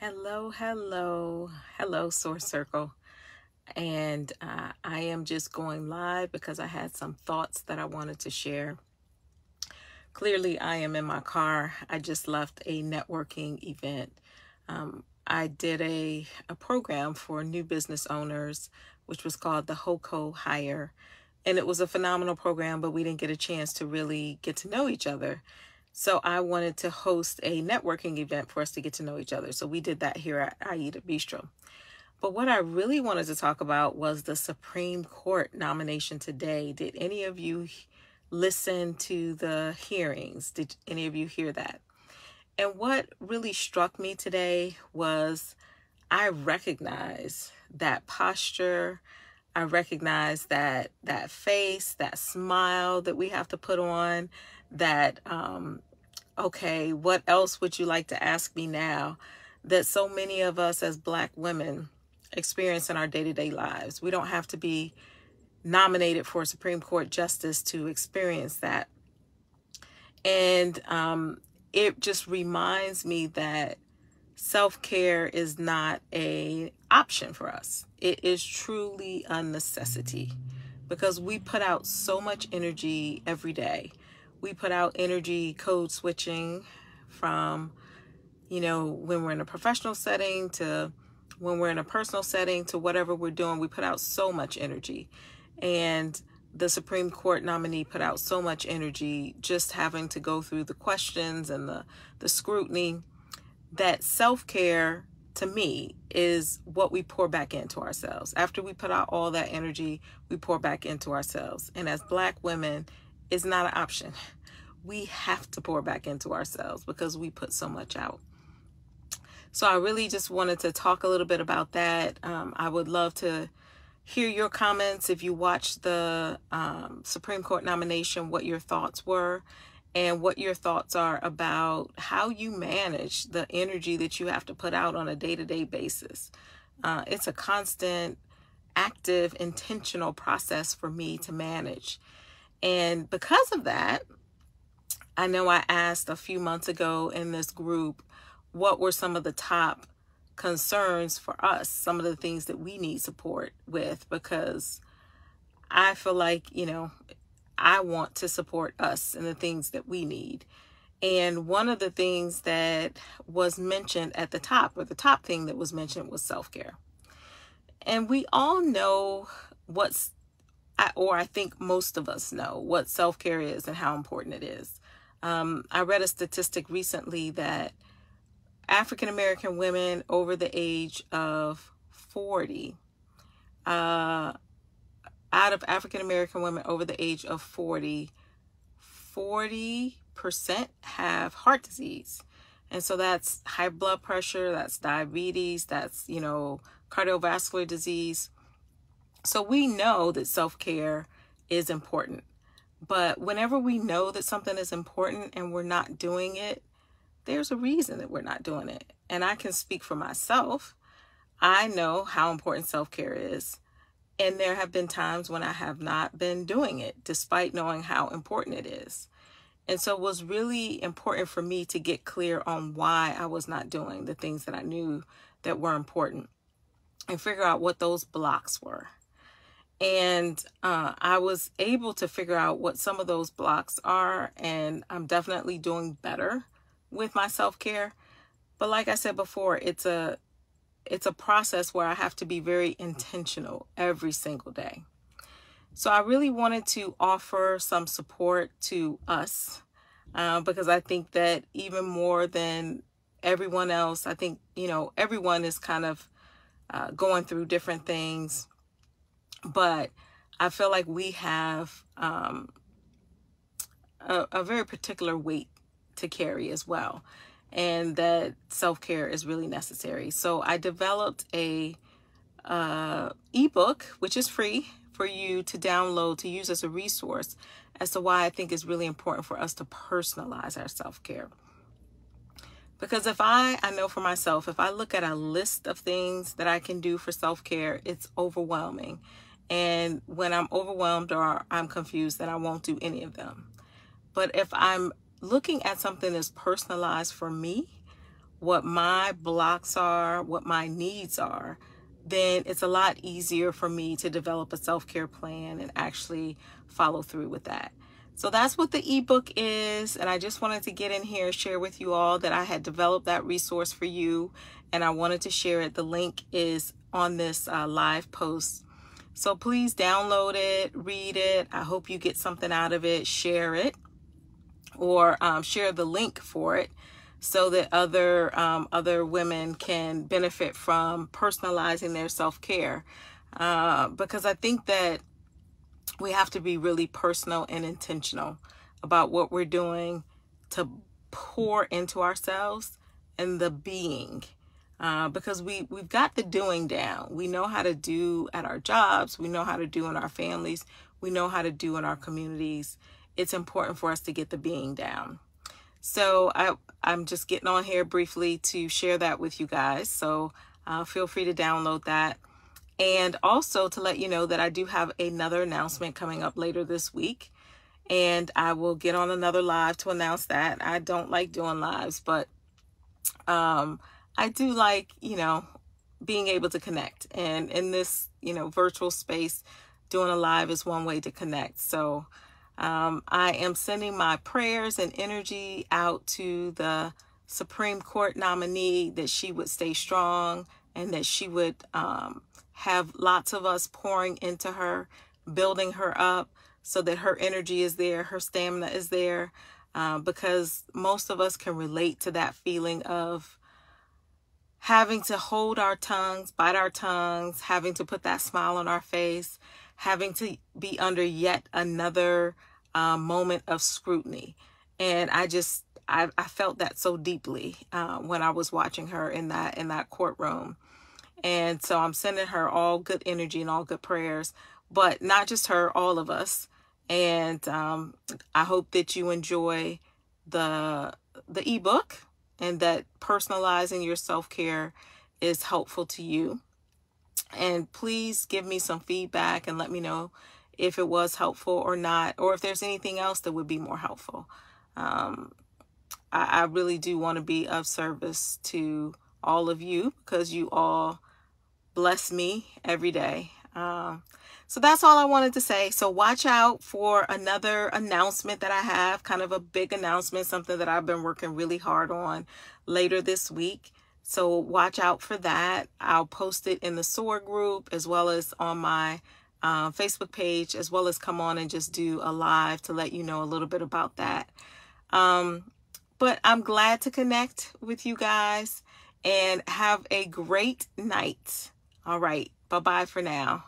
Hello, Source Circle. And I am just going live because I had some thoughts that I wanted to share. Clearly, I am in my car. I just left a networking event. I did a program for new business owners, which was called the HOCO Hire. And it was a phenomenal program, but we didn't get a chance to really get to know each other. So I wanted to host a networking event for us to get to know each other. So we did that here at Aida Bistro. But what I really wanted to talk about was the Supreme Court nomination today. Did any of you listen to the hearings? Did any of you hear that? And what really struck me today was I recognize that posture. I recognize that face, that smile that we have to put on, that, okay, what else would you like to ask me now? That so many of us as Black women experience in our day-to-day lives. We don't have to be nominated for a Supreme Court justice to experience that. And it just reminds me that self-care is not an option for us. It is truly a necessity because we put out so much energy every day. We put out energy code switching from, when we're in a professional setting to when we're in a personal setting to whatever we're doing. We put out so much energy. And the Supreme Court nominee put out so much energy just having to go through the questions and the scrutiny. That self-care, to me, is what we pour back into ourselves. After we put out all that energy, we pour back into ourselves. And as Black women, it's not an option. We have to pour back into ourselves because we put so much out. So I really just wanted to talk a little bit about that. I would love to hear your comments if you watched the Supreme Court nomination, what your thoughts were. And what your thoughts are about how you manage the energy that you have to put out on a day-to-day basis. It's a constant, active, intentional process for me to manage. And because of that, I know I asked a few months ago in this group, what were some of the top concerns for us, some of the things that we need support with, because I feel like, I want to support us and the things that we need. And one of the things that was mentioned at the top, or the top thing that was mentioned, was self-care. And we all know I think most of us know what self-care is and how important it is. I read a statistic recently that African American women over the age of 40, out of African American women over the age of 40, 40% have heart disease. And so that's high blood pressure, that's diabetes, that's, cardiovascular disease. So we know that self-care is important. But whenever we know that something is important and we're not doing it, there's a reason that we're not doing it. And I can speak for myself. I know how important self-care is. And there have been times when I have not been doing it, despite knowing how important it is. And so it was really important for me to get clear on why I was not doing the things that I knew that were important and figure out what those blocks were. And I was able to figure out what some of those blocks are, and I'm definitely doing better with my self-care. But like I said before, it's a process where I have to be very intentional every single day. So I really wanted to offer some support to us because I think that even more than everyone else, I think, everyone is kind of going through different things. But I feel like we have a very particular weight to carry as well, and that self-care is really necessary. So I developed a ebook, which is free for you to download to use as a resource as to why I think it's really important for us to personalize our self-care. Because I know for myself, if I look at a list of things that I can do for self-care, it's overwhelming. And when I'm overwhelmed or I'm confused, then I won't do any of them. But if I'm looking at something that's personalized for me, what my blocks are, what my needs are, then it's a lot easier for me to develop a self-care plan and actually follow through with that. So that's what the ebook is. And I just wanted to get in here and share with you all that I had developed that resource for you, and I wanted to share it. The link is on this live post. So please download it, read it. I hope you get something out of it. Share it, or share the link for it, so that other women can benefit from personalizing their self-care. Because I think that we have to be really personal and intentional about what we're doing to pour into ourselves and the being. Because we've got the doing down. We know how to do at our jobs. We know how to do in our families. We know how to do in our communities. It's important for us to get the being down. So I'm just getting on here briefly to share that with you guys. So feel free to download that. And also to let you know that I do have another announcement coming up later this week. And I will get on another live to announce that. I don't like doing lives, but I do like, being able to connect. And in this, virtual space, doing a live is one way to connect. So I am sending my prayers and energy out to the Supreme Court nominee, that she would stay strong and that she would have lots of us pouring into her, building her up so that her energy is there, her stamina is there, because most of us can relate to that feeling of having to hold our tongues, bite our tongues, having to put that smile on our face, having to be under yet another moment of scrutiny. And I felt that so deeply when I was watching her in that courtroom. And so I'm sending her all good energy and all good prayers, but not just her, all of us. And I hope that you enjoy the ebook, and that personalizing your self-care is helpful to you. And please give me some feedback and let me know if it was helpful or not, or if there's anything else that would be more helpful. I really do want to be of service to all of you, because you all bless me every day. So that's all I wanted to say. So watch out for another announcement that I have, kind of a big announcement, something that I've been working really hard on later this week. So watch out for that. I'll post it in the SOAR group, as well as on my Facebook page, as well as come on and just do a live to let you know a little bit about that. But I'm glad to connect with you guys, and have a great night. All right. Bye-bye for now.